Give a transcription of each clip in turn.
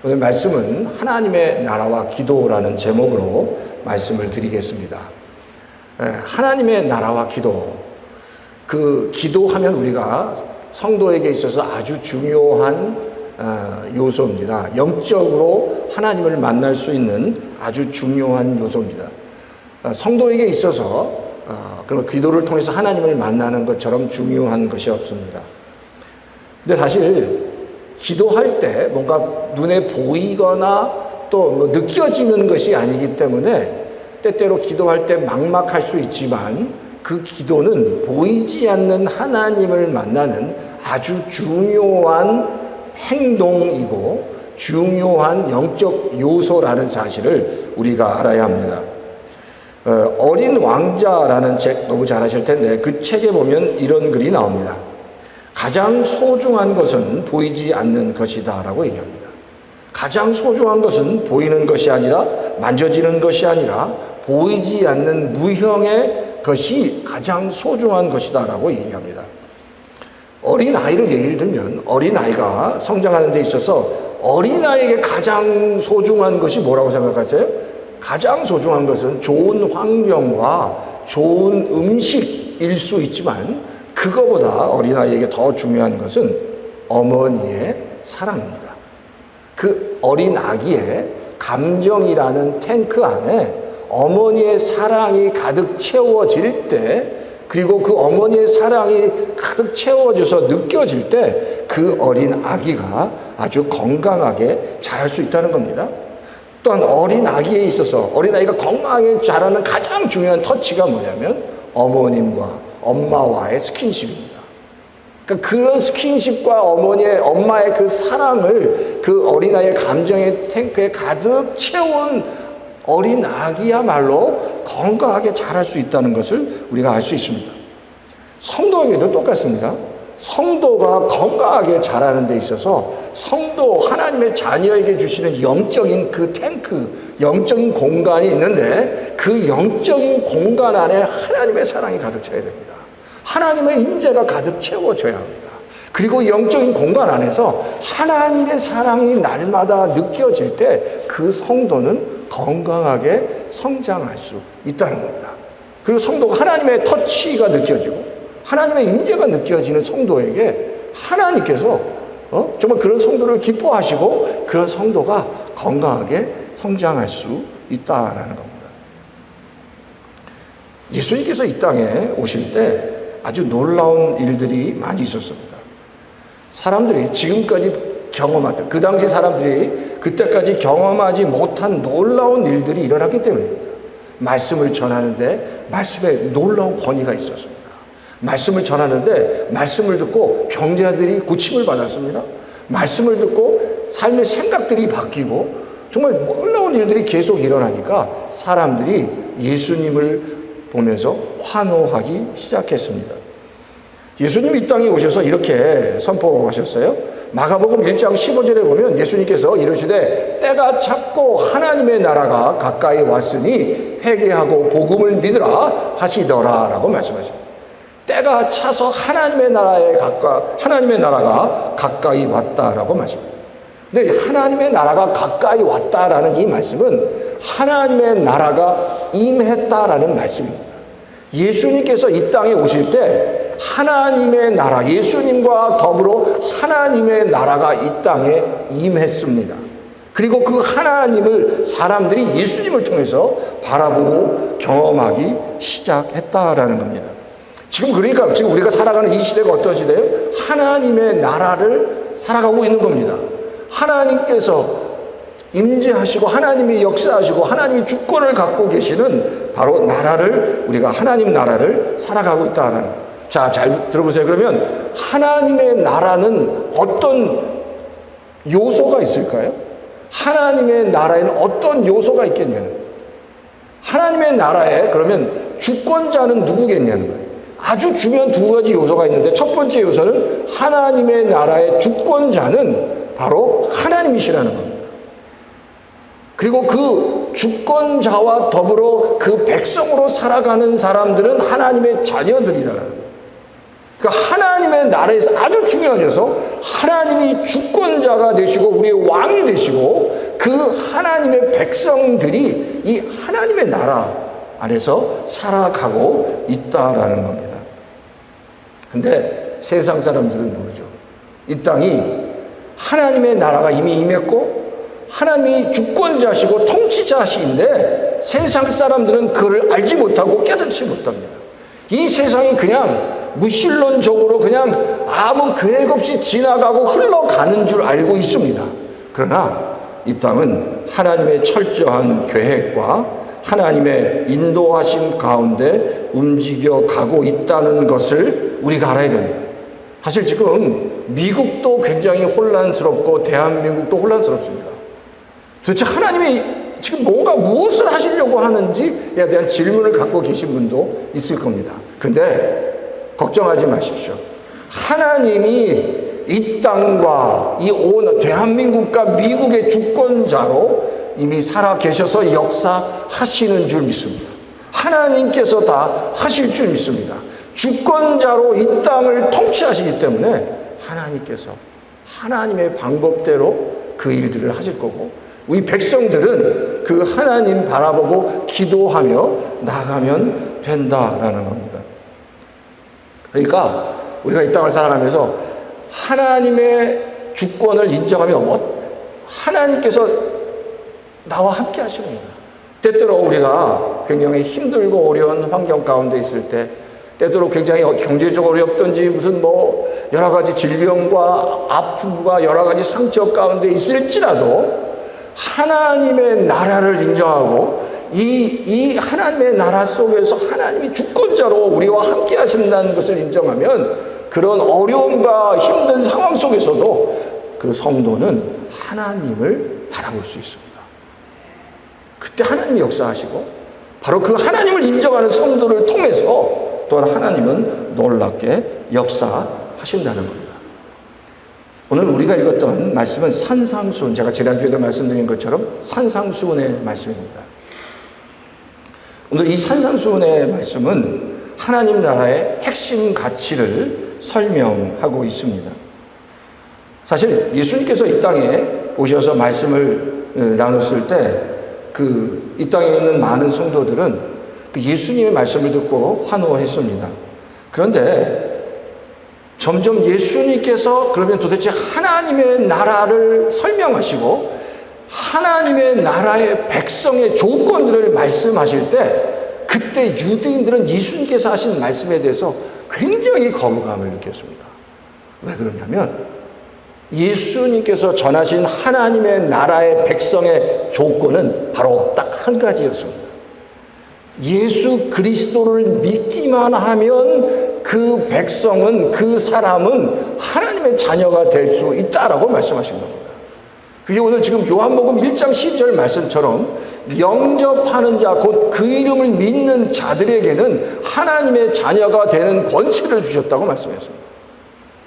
오늘 말씀은 하나님의 나라와 기도라는 제목으로 말씀을 드리겠습니다. 하나님의 나라와 기도, 그 기도하면 우리가 성도에게 있어서 아주 중요한 요소입니다. 영적으로 하나님을 만날 수 있는 아주 중요한 요소입니다. 성도에게 있어서 그런 기도를 통해서 하나님을 만나는 것처럼 중요한 것이 없습니다. 근데 사실 기도할 때 뭔가 눈에 보이거나 또 뭐 느껴지는 것이 아니기 때문에 때때로 기도할 때 막막할 수 있지만 그 기도는 보이지 않는 하나님을 만나는 아주 중요한 행동이고 중요한 영적 요소라는 사실을 우리가 알아야 합니다. 어린 왕자라는 책 너무 잘 아실 텐데 그 책에 보면 이런 글이 나옵니다. 가장 소중한 것은 보이지 않는 것이다 라고 얘기합니다. 가장 소중한 것은 보이는 것이 아니라 만져지는 것이 아니라 보이지 않는 무형의 것이 가장 소중한 것이다 라고 얘기합니다. 어린아이를 예를 들면 어린아이가 성장하는 데 있어서 어린아이에게 가장 소중한 것이 뭐라고 생각하세요? 가장 소중한 것은 좋은 환경과 좋은 음식일 수 있지만 그거보다 어린아이에게 더 중요한 것은 어머니의 사랑입니다. 그 어린 아기의 감정이라는 탱크 안에 어머니의 사랑이 가득 채워질 때, 그리고 그 어머니의 사랑이 가득 채워져서 느껴질 때 그 어린 아기가 아주 건강하게 자랄 수 있다는 겁니다. 또한 어린 아기에 있어서 어린아이가 건강하게 자라는 가장 중요한 터치가 뭐냐면 어머님과 엄마와의 스킨십입니다. 그러니까 그런 스킨십과 엄마의 그 사랑을 그 어린아이의 감정의 탱크에 가득 채운 어린 아기야말로 건강하게 자랄 수 있다는 것을 우리가 알 수 있습니다. 성도에게도 똑같습니다. 성도가 건강하게 자라는 데 있어서 성도 하나님의 자녀에게 주시는 영적인 그 탱크, 영적인 공간이 있는데 그 영적인 공간 안에 하나님의 사랑이 가득 차야 됩니다. 하나님의 임재가 가득 채워져야 합니다. 그리고 영적인 공간 안에서 하나님의 사랑이 날마다 느껴질 때 그 성도는 건강하게 성장할 수 있다는 겁니다. 그리고 성도가 하나님의 터치가 느껴지고 하나님의 임재가 느껴지는 성도에게 하나님께서 정말 그런 성도를 기뻐하시고 그런 성도가 건강하게 성장할 수 있다라는 겁니다. 예수님께서 이 땅에 오실 때 아주 놀라운 일들이 많이 있었습니다. 사람들이 지금까지 경험했던, 그 당시 사람들이 그때까지 경험하지 못한 놀라운 일들이 일어났기 때문입니다. 말씀을 전하는데 말씀에 놀라운 권위가 있었습니다. 말씀을 전하는데 말씀을 듣고 병자들이 고침을 받았습니다. 말씀을 듣고 삶의 생각들이 바뀌고 정말 놀라운 일들이 계속 일어나니까 사람들이 예수님을 보면서 환호하기 시작했습니다. 예수님이 이 땅에 오셔서 이렇게 선포하셨어요. 마가복음 1장 15절에 보면 예수님께서 이르시되 때가 찼고 하나님의 나라가 가까이 왔으니 회개하고 복음을 믿으라 하시더라 라고 말씀하십니다. 때가 차서 하나님의 나라가 가까이 왔다라고 말씀합니다. 근데 하나님의 나라가 가까이 왔다라는 이 말씀은 하나님의 나라가 임했다라는 말씀입니다. 예수님께서 이 땅에 오실 때 하나님의 나라, 예수님과 더불어 하나님의 나라가 이 땅에 임했습니다. 그리고 그 하나님을 사람들이 예수님을 통해서 바라보고 경험하기 시작했다라는 겁니다. 지금 우리가 살아가는 이 시대가 어떤 시대예요? 하나님의 나라를 살아가고 있는 겁니다. 하나님께서 임재하시고 하나님이 역사하시고 하나님이 주권을 갖고 계시는 바로 우리가 하나님 나라를 살아가고 있다는 거예요. 자, 잘 들어보세요. 그러면 하나님의 나라는 어떤 요소가 있을까요? 하나님의 나라에는 어떤 요소가 있겠냐는 거예요. 하나님의 나라에 그러면 주권자는 누구겠냐는 거예요. 아주 중요한 두 가지 요소가 있는데 첫 번째 요소는 하나님의 나라의 주권자는 바로 하나님이시라는 겁니다. 그리고 그 주권자와 더불어 그 백성으로 살아가는 사람들은 하나님의 자녀들이라는 거예요. 그러니까 하나님의 나라에서 아주 중요한 요소, 하나님이 주권자가 되시고 우리의 왕이 되시고 그 하나님의 백성들이 이 하나님의 나라 안에서 살아가고 있다라는 겁니다. 근데 세상 사람들은 모르죠. 이 땅이 하나님의 나라가 이미 임했고 하나님이 주권자시고 통치자시인데 세상 사람들은 그를 알지 못하고 깨닫지 못합니다. 이 세상이 그냥 무신론적으로 그냥 아무 계획 없이 지나가고 흘러가는 줄 알고 있습니다. 그러나 이 땅은 하나님의 철저한 계획과 하나님의 인도하심 가운데 움직여 가고 있다는 것을 우리가 알아야 됩니다. 사실 지금 미국도 굉장히 혼란스럽고 대한민국도 혼란스럽습니다. 도대체 하나님이 지금 뭔가 무엇을 하시려고 하는지에 대한 질문을 갖고 계신 분도 있을 겁니다. 근데 걱정하지 마십시오. 하나님이 이 땅과 이 온 대한민국과 미국의 주권자로 이미 살아 계셔서 역사하시는 줄 믿습니다. 하나님께서 다 하실 줄 믿습니다. 주권자로 이 땅을 통치하시기 때문에 하나님께서 하나님의 방법대로 그 일들을 하실 거고 우리 백성들은 그 하나님 바라보고 기도하며 나가면 된다라는 겁니다. 그러니까 우리가 이 땅을 살아가면서 하나님의 주권을 인정하며 하나님께서 나와 함께 하시는 거예요. 때때로 우리가 굉장히 힘들고 어려운 환경 가운데 있을 때 때때로 굉장히 경제적으로 어렵든지 무슨 여러 가지 질병과 아픔과 여러 가지 상처 가운데 있을지라도 하나님의 나라를 인정하고 이 하나님의 나라 속에서 하나님이 주권자로 우리와 함께 하신다는 것을 인정하면 그런 어려움과 힘든 상황 속에서도 그 성도는 하나님을 바라볼 수 있습니다. 그때 하나님이 역사하시고 바로 그 하나님을 인정하는 성도를 통해서 또한 하나님은 놀랍게 역사하신다는 겁니다. 오늘 우리가 읽었던 말씀은 산상수훈, 제가 지난주에도 말씀드린 것처럼 산상수훈의 말씀입니다. 오늘 이 산상수훈의 말씀은 하나님 나라의 핵심 가치를 설명하고 있습니다. 사실 예수님께서 이 땅에 오셔서 말씀을 나눴을 때 이 땅에 있는 많은 성도들은 그 예수님의 말씀을 듣고 환호했습니다. 그런데 점점 예수님께서 그러면 도대체 하나님의 나라를 설명하시고 하나님의 나라의 백성의 조건들을 말씀하실 때 그때 유대인들은 예수님께서 하신 말씀에 대해서 굉장히 거부감을 느꼈습니다. 왜 그러냐면 예수님께서 전하신 하나님의 나라의 백성의 조건은 바로 딱 한 가지였습니다. 예수 그리스도를 믿기만 하면 그 백성은 그 사람은 하나님의 자녀가 될 수 있다라고 말씀하신 겁니다. 그게 오늘 지금 요한복음 1장 12절 말씀처럼 영접하는 자 곧 그 이름을 믿는 자들에게는 하나님의 자녀가 되는 권세를 주셨다고 말씀했습니다.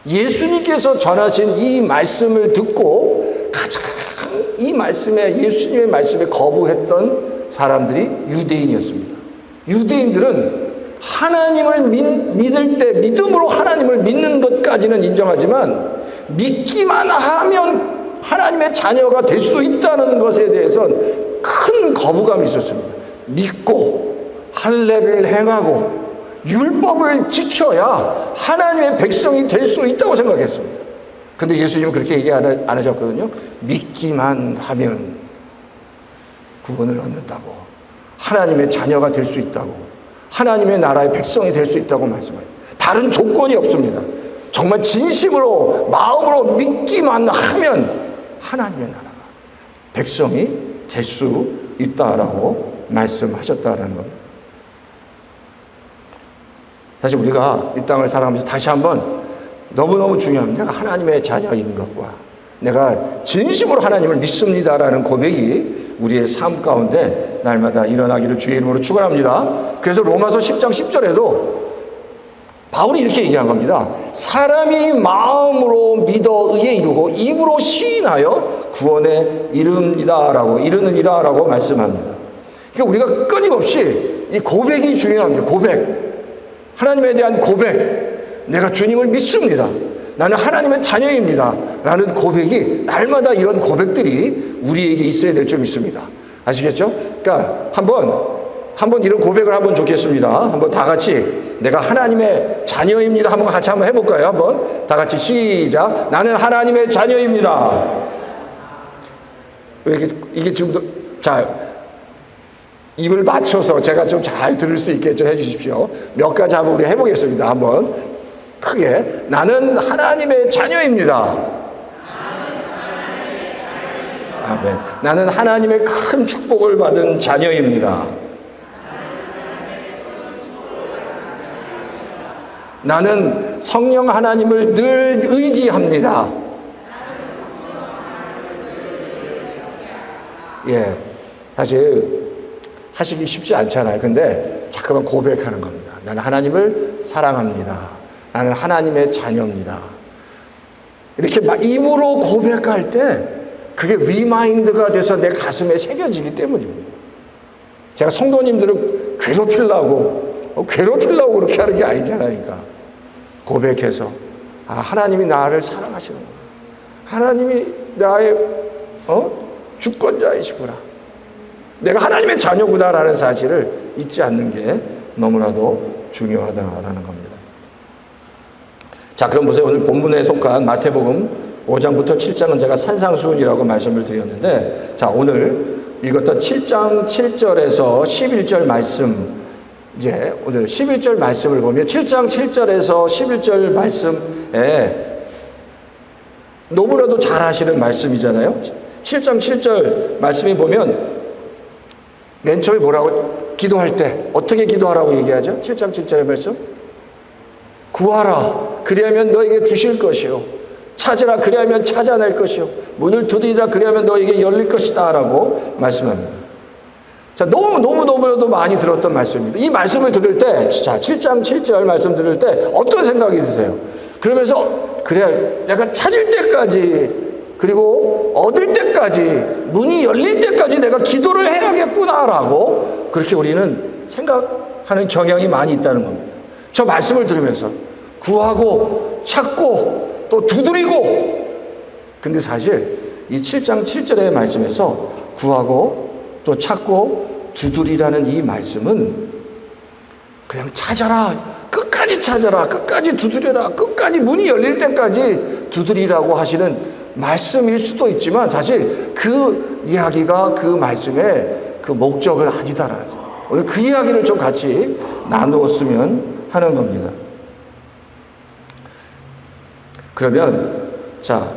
예수님께서 전하신 이 말씀을 듣고 가장 이 말씀에 예수님의 말씀에 거부했던 사람들이 유대인이었습니다. 유대인들은 하나님을 믿을 때 믿음으로 하나님을 믿는 것까지는 인정하지만 믿기만 하면 하나님의 자녀가 될 수 있다는 것에 대해서는 큰 거부감이 있었습니다. 믿고 할례를 행하고 율법을 지켜야 하나님의 백성이 될 수 있다고 생각했습니다. 근데 예수님은 그렇게 얘기 안 하셨거든요. 믿기만 하면 구원을 얻는다고, 하나님의 자녀가 될 수 있다고, 하나님의 나라의 백성이 될 수 있다고 말씀해요. 다른 조건이 없습니다. 정말 진심으로 마음으로 믿기만 하면 하나님의 나라가 백성이 될 수 있다라고 말씀하셨다라는 겁니다. 사실 우리가 이 땅을 살아가면서 다시 한번 너무너무 중요합니다. 내가 하나님의 자녀인 것과 내가 진심으로 하나님을 믿습니다라는 고백이 우리의 삶 가운데 날마다 일어나기를 주의 이름으로 축원합니다. 그래서 로마서 10장 10절에도 바울이 이렇게 얘기한 겁니다. 사람이 마음으로 믿어 의에 이르고 입으로 시인하여 구원에 이르느니라라고 말씀합니다. 그러니까 우리가 끊임없이 이 고백이 중요합니다. 고백. 하나님에 대한 고백. 내가 주님을 믿습니다. 나는 하나님의 자녀입니다. 라는 고백이 날마다 이런 고백들이 우리에게 있어야 될 줄 믿습니다. 아시겠죠? 그러니까 한번 이런 고백을 한번 좋겠습니다. 한번 다 같이 내가 하나님의 자녀입니다. 한번 같이 한번 해볼까요? 한번 다 같이 시작. 나는 하나님의 자녀입니다. 이게 지금도 자 입을 맞춰서 제가 좀 잘 들을 수 있게 좀 해주십시오. 몇 가지 한번 우리 해보겠습니다. 한번 크게 나는 하나님의 자녀입니다. 아멘. 나는 하나님의 큰 축복을 받은 자녀입니다. 나는 성령 하나님을 늘 의지합니다. 예, 사실 하시기 쉽지 않잖아요. 근데 자꾸만 고백하는 겁니다. 나는 하나님을 사랑합니다. 나는 하나님의 자녀입니다. 이렇게 막 입으로 고백할 때 그게 리마인드가 돼서 내 가슴에 새겨지기 때문입니다. 제가 성도님들을 괴롭히려고 그렇게 하는 게 아니잖아요. 그러니까 고백해서 하나님이 나를 사랑하시는구나. 하나님이 나의 주권자이시구나. 내가 하나님의 자녀구나라는 사실을 잊지 않는 게 너무나도 중요하다라는 겁니다. 자, 그럼 보세요. 오늘 본문에 속한 마태복음 5장부터 7장은 제가 산상수훈이라고 말씀을 드렸는데, 자, 오늘 읽었던 7장 7절에서 11절 말씀, 이제 오늘 11절 말씀을 보면 7장 7절에서 11절 말씀에 너무나도 잘 하시는 말씀이잖아요. 7장 7절 말씀에 보면 맨 처음에 뭐라고 기도할 때 어떻게 기도하라고 얘기하죠? 7장 7절의 말씀. 구하라 그리하면 너에게 주실 것이요, 찾으라 그리하면 찾아낼 것이요, 문을 두드리라 그리하면 너에게 열릴 것이다 라고 말씀합니다. 자, 너무나도 많이 들었던 말씀입니다. 이 말씀을 들을 때, 자, 7장 7절 말씀 들을 때 어떤 생각이 드세요? 그러면서 그래 약간 찾을 때까지, 그리고 얻을 때까지, 문이 열릴 때까지 내가 기도를 해야겠구나라고 그렇게 우리는 생각하는 경향이 많이 있다는 겁니다. 저 말씀을 들으면서 구하고 찾고 또 두드리고, 근데 사실 이 7장 7절의 말씀에서 구하고 또 찾고 두드리라는 이 말씀은 그냥 찾아라, 끝까지 찾아라, 끝까지 두드려라, 끝까지 문이 열릴 때까지 두드리라고 하시는 말씀일 수도 있지만, 사실 그 이야기가 그 말씀의 그 목적은 아니다라는 거죠. 오늘 그 이야기를 좀 같이 나누었으면 하는 겁니다. 그러면 자,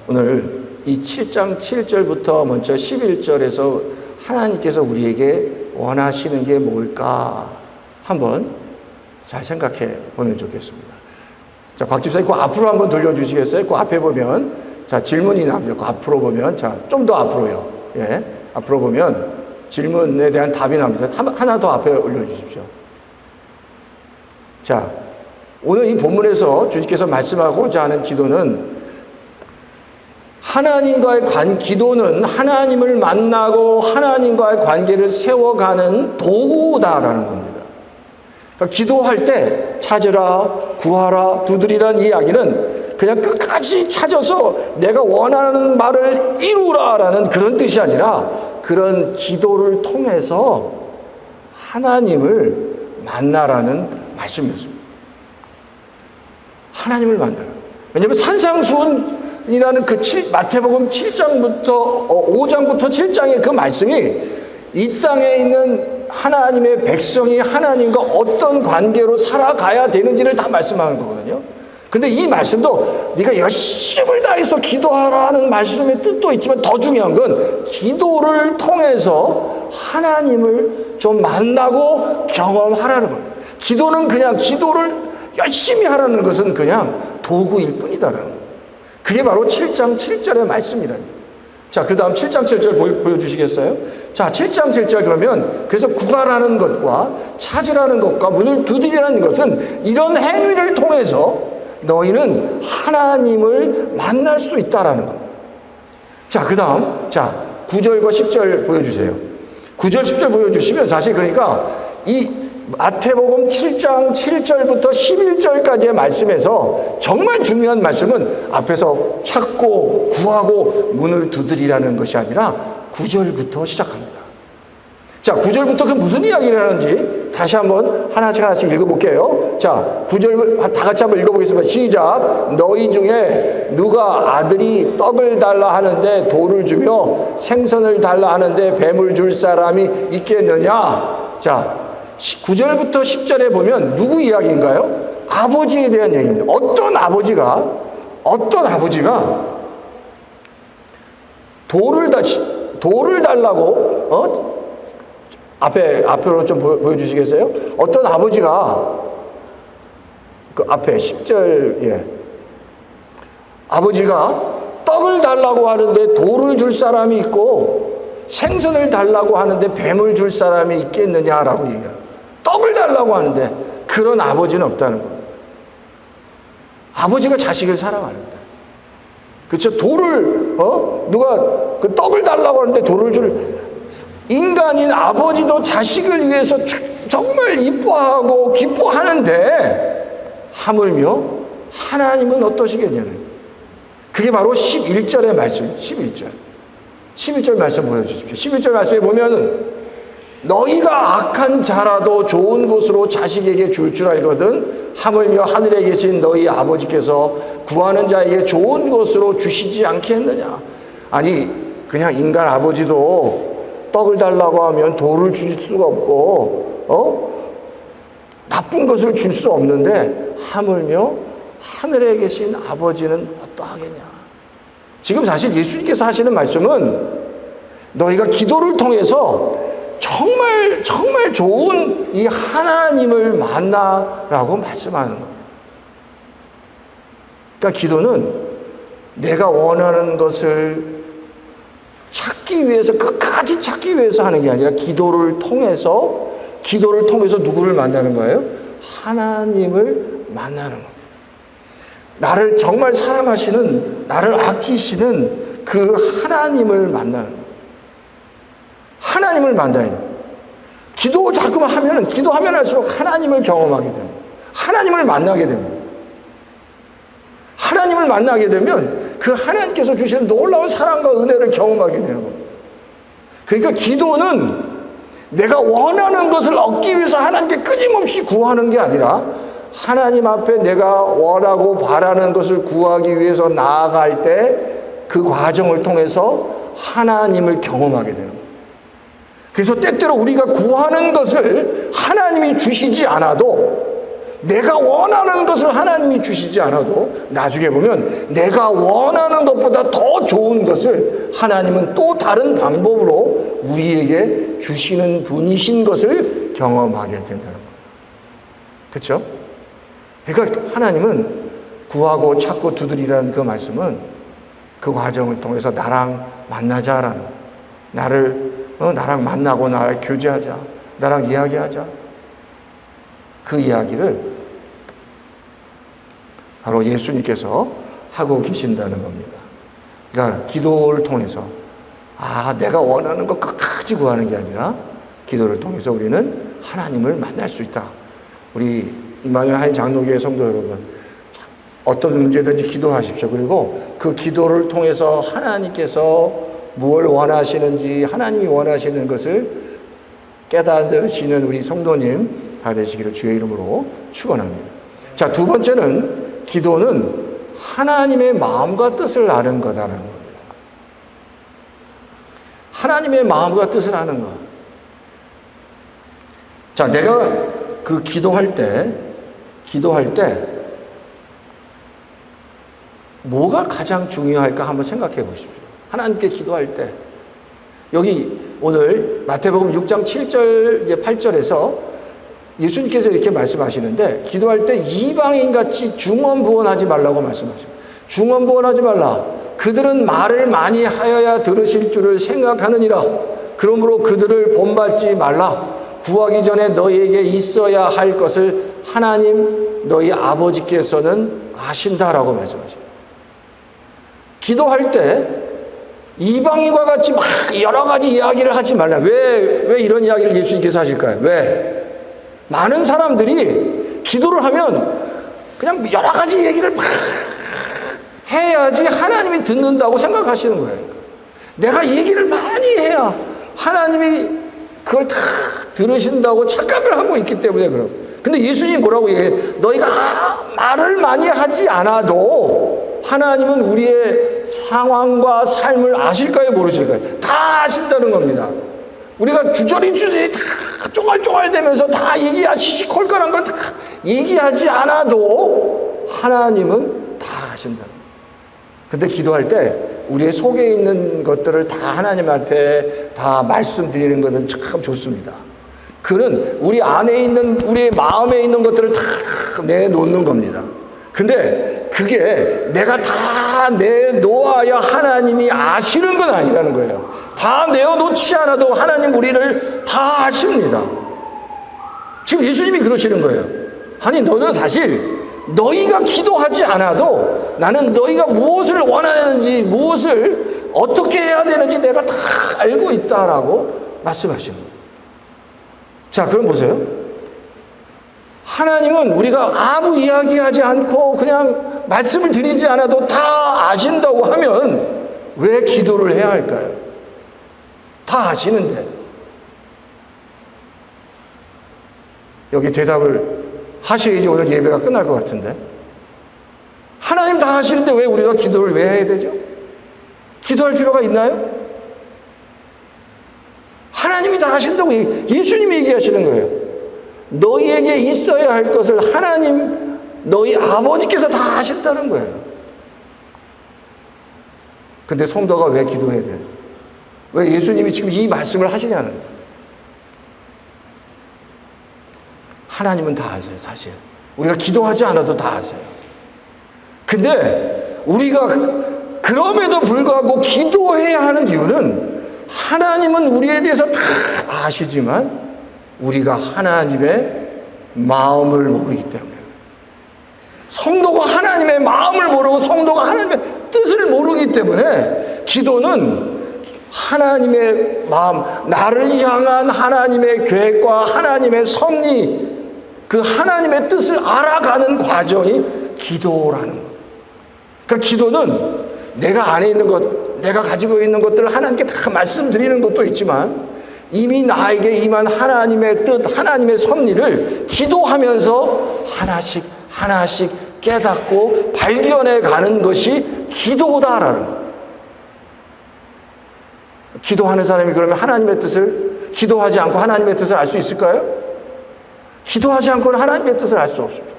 오늘 이 7장 7절부터 먼저 11절에서 하나님께서 우리에게 원하시는 게 뭘까 한번 잘 생각해 보면 좋겠습니다. 자, 곽 집사님 그 앞으로 한번 돌려주시겠어요? 그 앞에 보면 자, 질문이 나옵니다. 그 앞으로 보면, 자, 좀 더 앞으로요. 예, 앞으로 보면 질문에 대한 답이 나옵니다. 하나 더 앞에 올려주십시오. 자, 오늘 이 본문에서 주님께서 말씀하고자 하는 기도는 기도는 하나님을 만나고 하나님과의 관계를 세워가는 도구다라는 겁니다. 그러니까 기도할 때 찾으라, 구하라, 두드리라는 이야기는 그냥 끝까지 찾아서 내가 원하는 말을 이루라라는 그런 뜻이 아니라, 그런 기도를 통해서 하나님을 만나라는 말씀이었습니다. 하나님을 만나라. 왜냐하면 산상수훈이라는 그 마태복음 7장부터 5장부터 7장의 그 말씀이 이 땅에 있는 하나님의 백성이 하나님과 어떤 관계로 살아가야 되는지를 다 말씀하는 거거든요. 근데 이 말씀도 네가 열심을 다해서 기도하라는 말씀의 뜻도 있지만, 더 중요한 건 기도를 통해서 하나님을 좀 만나고 경험하라는 거예요. 기도는 그냥 기도를 열심히 하라는 것은 그냥 도구일 뿐이다라는 거예요. 그게 바로 7장 7절의 말씀이라니. 자, 그 다음 7장 7절 보여주시겠어요? 자, 7장 7절 그러면, 그래서 구하라는 것과 찾으라는 것과 문을 두드리라는 것은 이런 행위를 통해서 너희는 하나님을 만날 수 있다라는 겁니다. 자, 그 다음, 자, 9절과 10절 보여주세요. 9절, 10절 보여주시면 사실 그러니까 이 마태복음 7장 7절부터 11절까지의 말씀에서 정말 중요한 말씀은 앞에서 찾고 구하고 문을 두드리라는 것이 아니라 9절부터 시작합니다. 자, 9절부터 그 무슨 이야기를 하는지 다시 한번 하나씩 읽어볼게요. 자, 9절 다 같이 한번 읽어보겠습니다. 시작. 너희 중에 누가 아들이 떡을 달라 하는데 돌을 주며 생선을 달라 하는데 뱀을 줄 사람이 있겠느냐. 자, 9절부터 10절에 보면 누구 이야기인가요? 아버지에 대한 얘기입니다. 어떤 아버지가 돌을 달라고 앞으로 좀 보여주시겠어요? 어떤 아버지가 그 앞에 10절 아버지가 떡을 달라고 하는데 돌을 줄 사람이 있고 생선을 달라고 하는데 뱀을 줄 사람이 있겠느냐라고 얘기해요. 떡을 달라고 하는데 그런 아버지는 없다는 겁니다. 아버지가 자식을 사랑하는데, 그렇죠? 돌을 누가 그 떡을 달라고 하는데 돌을 줄 인간인 아버지도 자식을 위해서 정말 이뻐하고 기뻐하는데 하물며 하나님은 어떠시겠냐는, 그게 바로 11절의 말씀. 11절 말씀 보여주십시오. 11절 말씀에 보면은 너희가 악한 자라도 좋은 것으로 자식에게 줄 알거든 하물며 하늘에 계신 너희 아버지께서 구하는 자에게 좋은 것으로 주시지 않겠느냐. 아니, 그냥 인간 아버지도 떡을 달라고 하면 돌을 줄 수가 없고 나쁜 것을 줄 수 없는데 하물며 하늘에 계신 아버지는 어떠하겠냐. 지금 사실 예수님께서 하시는 말씀은 너희가 기도를 통해서 정말 좋은 이 하나님을 만나라고 말씀하는 겁니다. 그러니까 기도는 내가 원하는 것을 찾기 위해서, 끝까지 찾기 위해서 하는 게 아니라 기도를 통해서 누구를 만나는 거예요? 하나님을 만나는 겁니다. 나를 정말 사랑하시는, 나를 아끼시는 그 하나님을 만나는 거예요. 하나님을 만나야 돼요. 기도 자꾸만 하면은, 기도하면 할수록 하나님을 경험하게 됩니다. 하나님을 만나게 됩니다. 하나님을 만나게 되면 그 하나님께서 주시는 놀라운 사랑과 은혜를 경험하게 되는 겁니다. 그러니까 기도는 내가 원하는 것을 얻기 위해서 하나님께 끊임없이 구하는 게 아니라 하나님 앞에 내가 원하고 바라는 것을 구하기 위해서 나아갈 때 그 과정을 통해서 하나님을 경험하게 되는 거예요. 그래서 때때로 우리가 구하는 것을 하나님이 주시지 않아도, 내가 원하는 것을 하나님이 주시지 않아도 나중에 보면 내가 원하는 것보다 더 좋은 것을 하나님은 또 다른 방법으로 우리에게 주시는 분이신 것을 경험하게 된다는 거예요. 그렇죠? 그러니까 하나님은 구하고 찾고 두드리라는 그 말씀은 그 과정을 통해서 나랑 만나자라는, 나랑 만나고 나랑 교제하자, 나랑 이야기하자, 그 이야기를 바로 예수님께서 하고 계신다는 겁니다. 그러니까 기도를 통해서 내가 원하는 것 끝까지 구하는 게 아니라 기도를 통해서 우리는 하나님을 만날 수 있다. 우리 임마누엘 한인 장로교회 성도 여러분, 어떤 문제든지 기도하십시오. 그리고 그 기도를 통해서 하나님께서 무엇을 원하시는지, 하나님이 원하시는 것을 깨달으시는 우리 성도님 다 되시기를 주의 이름으로 축원합니다. 자, 두 번째는 기도는 하나님의 마음과 뜻을 아는 거다라는 겁니다. 하나님의 마음과 뜻을 아는 것. 자, 내가 그 기도할 때 뭐가 가장 중요할까 한번 생각해 보십시오. 하나님께 기도할 때, 여기 오늘 마태복음 6장 7절, 8절에서 예수님께서 이렇게 말씀하시는데, 기도할 때 이방인같이 중언부언하지 말라고 말씀하십니다. 중언부언하지 말라. 그들은 말을 많이 하여야 들으실 줄을 생각하느니라. 그러므로 그들을 본받지 말라. 구하기 전에 너희에게 있어야 할 것을 하나님 너희 아버지께서는 아신다라고 말씀하십니다. 기도할 때 이방인과 같이 막 여러 가지 이야기를 하지 말라. 왜 이런 이야기를 예수님께서 하실까요? 왜? 많은 사람들이 기도를 하면 그냥 여러 가지 얘기를 막 해야지 하나님이 듣는다고 생각하시는 거예요. 내가 얘기를 많이 해야 하나님이 그걸 다 들으신다고 착각을 하고 있기 때문에 그럼. 근데 예수님이 뭐라고 얘기해? 너희가 말을 많이 하지 않아도 하나님은 우리의 상황과 삶을 아실까요? 모르실까요? 다 아신다는 겁니다. 우리가 주저리 다 쫑알쫑알대면서 다 시시콜콜한 걸 다 얘기하지 않아도 하나님은 다 아신다는 거예요. 근데 기도할 때 우리의 속에 있는 것들을 다 하나님 앞에 다 말씀드리는 것은 참 좋습니다. 그는 우리 안에 있는, 우리의 마음에 있는 것들을 다 내놓는 겁니다. 근데 그게 내가 다 내놓아야 하나님이 아시는 건 아니라는 거예요. 다 내어놓지 않아도 하나님 우리를 다 아십니다. 지금 예수님이 그러시는 거예요. 아니, 너는 사실 너희가 기도하지 않아도 나는 너희가 무엇을 원하는지, 무엇을 어떻게 해야 되는지 내가 다 알고 있다라고 말씀하시는 거예요. 자, 그럼 보세요. 하나님은 우리가 아무 이야기하지 않고 그냥 말씀을 드리지 않아도 다 아신다고 하면 왜 기도를 해야 할까요? 다 아시는데. 여기 대답을 하셔야지 오늘 예배가 끝날 것 같은데. 하나님 다 아시는데 왜 우리가 기도를 왜 해야 되죠? 기도할 필요가 있나요? 하나님이 다 아신다고 예수님이 얘기하시는 거예요. 너희에게 있어야 할 것을 하나님, 너희 아버지께서 다 아신다는 거예요. 근데 성도가 왜 기도해야 돼요? 왜 예수님이 지금 이 말씀을 하시냐는 거예요. 하나님은 다 아세요, 사실. 우리가 기도하지 않아도 다 아세요. 근데 우리가 그럼에도 불구하고 기도해야 하는 이유는 하나님은 우리에 대해서 다 아시지만 우리가 하나님의 마음을 모르기 때문에, 성도가 하나님의 마음을 모르고 성도가 하나님의 뜻을 모르기 때문에 기도는 하나님의 마음, 나를 향한 하나님의 계획과 하나님의 섭리, 그 하나님의 뜻을 알아가는 과정이 기도라는 거예요. 그러니까 기도는 내가 안에 있는 것, 내가 가지고 있는 것들을 하나님께 다 말씀드리는 것도 있지만 이미 나에게 임한 하나님의 뜻, 하나님의 섭리를 기도하면서 하나씩 하나씩 깨닫고 발견해 가는 것이 기도다라는 거예요. 기도하는 사람이 그러면 하나님의 뜻을, 기도하지 않고 하나님의 뜻을 알 수 있을까요? 기도하지 않고는 하나님의 뜻을 알 수 없습니다.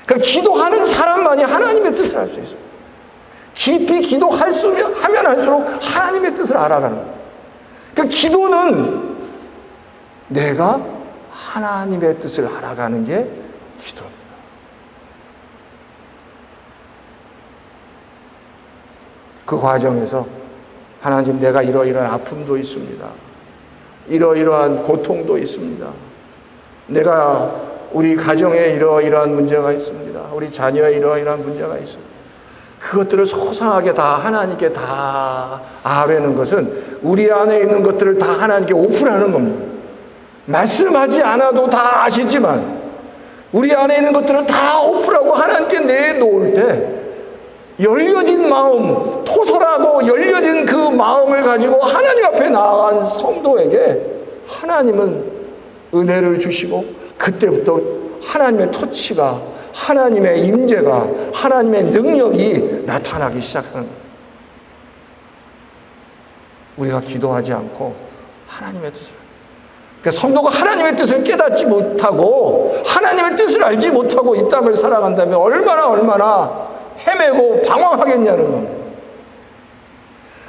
그러니까 기도하는 사람만이 하나님의 뜻을 알 수 있어요. 깊이 기도하면 할수록 하나님의 뜻을 알아가는 거예요. 그러니까 기도는 내가 하나님의 뜻을 알아가는 게 기도입니다. 그 과정에서 하나님, 내가 이러이러한 아픔도 있습니다. 이러이러한 고통도 있습니다. 내가 우리 가정에 이러이러한 문제가 있습니다. 우리 자녀에 이러이러한 문제가 있습니다. 그것들을 소상하게 다 하나님께 다 아뢰는 것은 우리 안에 있는 것들을 다 하나님께 오픈하는 겁니다. 말씀하지 않아도 다 아시지만 우리 안에 있는 것들을 다 오픈하고 하나님께 내놓을 때 열려진 마음, 토설하고 열려진 그 마음을 가지고 하나님 앞에 나아간 성도에게 하나님은 은혜를 주시고 그때부터 하나님의 터치가, 하나님의 임재가, 하나님의 능력이 나타나기 시작하는 거예요. 우리가 기도하지 않고 하나님의 뜻을, 그러니까 성도가 하나님의 뜻을 깨닫지 못하고 하나님의 뜻을 알지 못하고 이 땅을 살아간다면 얼마나 헤매고 방황하겠냐는 겁니다.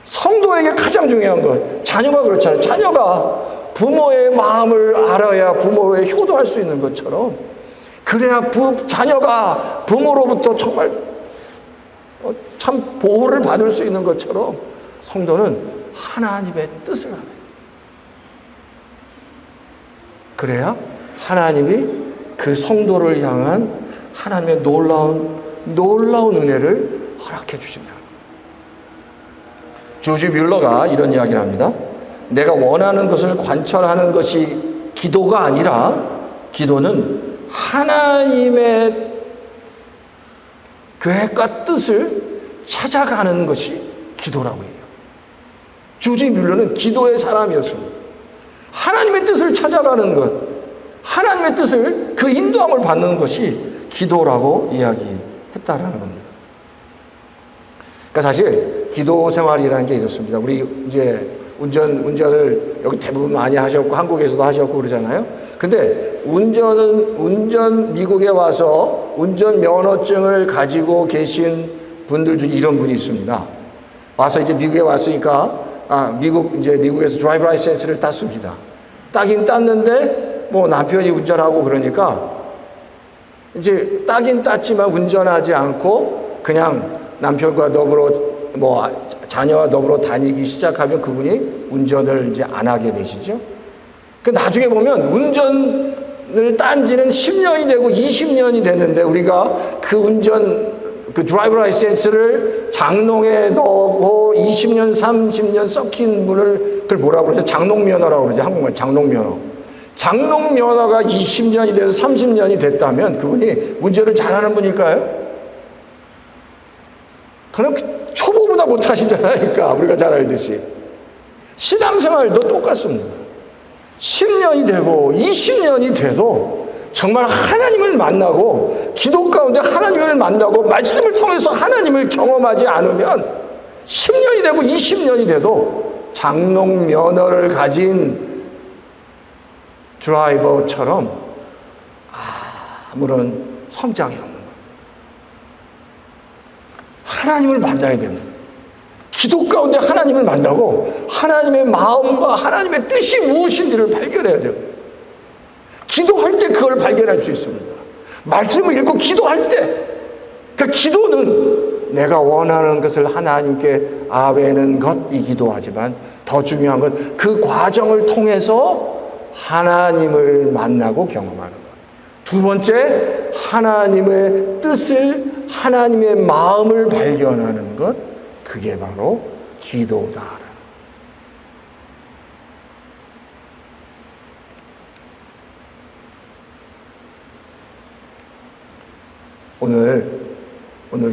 성도에게 가장 중요한 것, 자녀가 그렇잖아요. 자녀가 부모의 마음을 알아야 부모에 효도할 수 있는 것처럼, 그래야 자녀가 부모로부터 정말 참 보호를 받을 수 있는 것처럼 성도는 하나님의 뜻을 알아요. 그래야 하나님이 그 성도를 향한 하나님의 놀라운 은혜를 허락해 주십니다. 조지 뮬러가 이런 이야기를 합니다. 내가 원하는 것을 관철하는 것이 기도가 아니라 기도는 하나님의 계획과 뜻을 찾아가는 것이 기도라고 해요. 주지 뮬러는 기도의 사람이었습니다. 하나님의 뜻을 찾아가는 것, 하나님의 뜻을 그 인도함을 받는 것이 기도라고 이야기했다라는 겁니다. 그러니까 사실 기도 생활이라는 게 이렇습니다. 우리 이제 운전을 여기 대부분 많이 하셨고 한국에서도 하셨고 그러잖아요. 근데 운전 미국에 와서 운전 면허증을 가지고 계신 분들 중에 이런 분이 있습니다. 와서 이제 미국에 왔으니까 미국에서 드라이브 라이센스를 땄습니다. 따긴 땄는데 뭐 남편이 운전하고 그러니까 이제 따긴 땄지만 운전하지 않고 그냥 남편과 더불어 뭐 자녀와 더불어 다니기 시작하면 그분이 운전을 이제 안 하게 되시죠. 그 나중에 보면 운전을 딴 지는 10년이 되고 20년이 됐는데 우리가 그 드라이브 라이센스를 장롱에 넣고 20년, 30년 썩힌 분을 그걸 뭐라고 그러죠? 장롱면허라고 그러죠. 한국말 장롱면허. 장롱면허가 20년이 돼서 30년이 됐다면 그분이 운전을 잘하는 분일까요? 그냥 초보보다 못하시잖아요. 그러니까 우리가 잘 알듯이. 신앙생활도 똑같습니다. 10년이 되고 20년이 돼도 정말 하나님을 만나고 기도 가운데 하나님을 만나고 말씀을 통해서 하나님을 경험하지 않으면 10년이 되고 20년이 돼도 장롱 면허를 가진 드라이버처럼 아무런 성장이 없는 거예요. 하나님을 만나야 됩니다. 기도 가운데 하나님을 만나고 하나님의 마음과 하나님의 뜻이 무엇인지를 발견해야 됩니다. 기도할 때 그걸 발견할 수 있습니다. 말씀을 읽고 기도할 때, 그러니까 기도는 내가 원하는 것을 하나님께 아뢰는 것이 기도하지만 더 중요한 건 그 과정을 통해서 하나님을 만나고 경험하는 것. 두 번째, 하나님의 뜻을, 하나님의 마음을 발견하는 것. 그게 바로 기도다. 오늘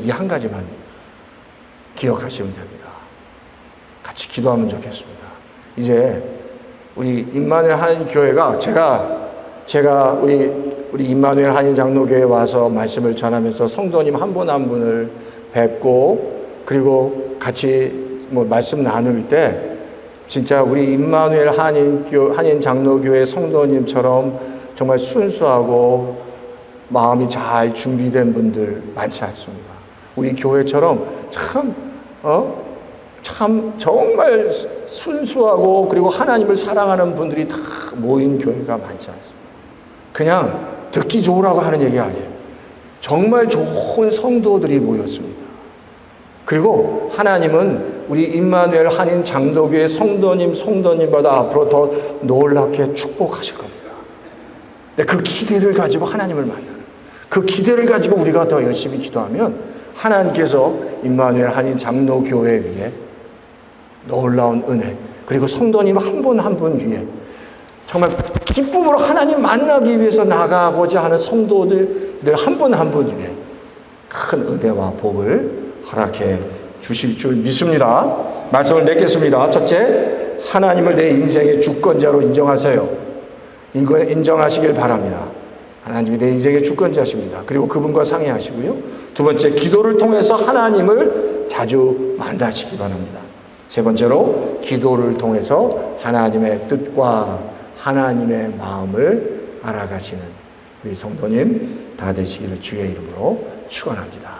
이 한 가지만 기억하시면 됩니다. 같이 기도하면 좋겠습니다. 이제 우리 임마누엘 한인 교회가 제가 우리 임마누엘 한인 장로교회에 와서 말씀을 전하면서 성도님 한 분 한 분을 뵙고 그리고 같이 뭐 말씀 나눌 때 진짜 우리 임마누엘 한인 장로교회 성도님처럼 정말 순수하고 마음이 잘 준비된 분들 많지 않습니다. 우리 교회처럼 참 정말 순수하고 그리고 하나님을 사랑하는 분들이 다 모인 교회가 많지 않습니다. 그냥 듣기 좋으라고 하는 얘기 아니에요. 정말 좋은 성도들이 모였습니다. 그리고 하나님은 우리 임마누엘 한인 장로교회 성도님보다 앞으로 더 놀랍게 축복하실 겁니다. 그 기대를 가지고 하나님을 만나는, 그 기대를 가지고 우리가 더 열심히 기도하면 하나님께서 임마누엘 한인 장로교회 위에 놀라운 은혜, 그리고 성도님 한 분 한 분 위에 정말 기쁨으로 하나님 만나기 위해서 나가고자 하는 성도들 한 분 한 분 위에 큰 은혜와 복을 허락해 주실 줄 믿습니다. 말씀을 맺겠습니다. 첫째, 하나님을 내 인생의 주권자로 인정하세요. 인정하시길 바랍니다. 하나님이 내 인생의 주권자십니다. 그리고 그분과 상의하시고요. 두 번째, 기도를 통해서 하나님을 자주 만나시기 바랍니다. 세 번째로, 기도를 통해서 하나님의 뜻과 하나님의 마음을 알아가시는 우리 성도님 다 되시기를 주의 이름으로 축원합니다.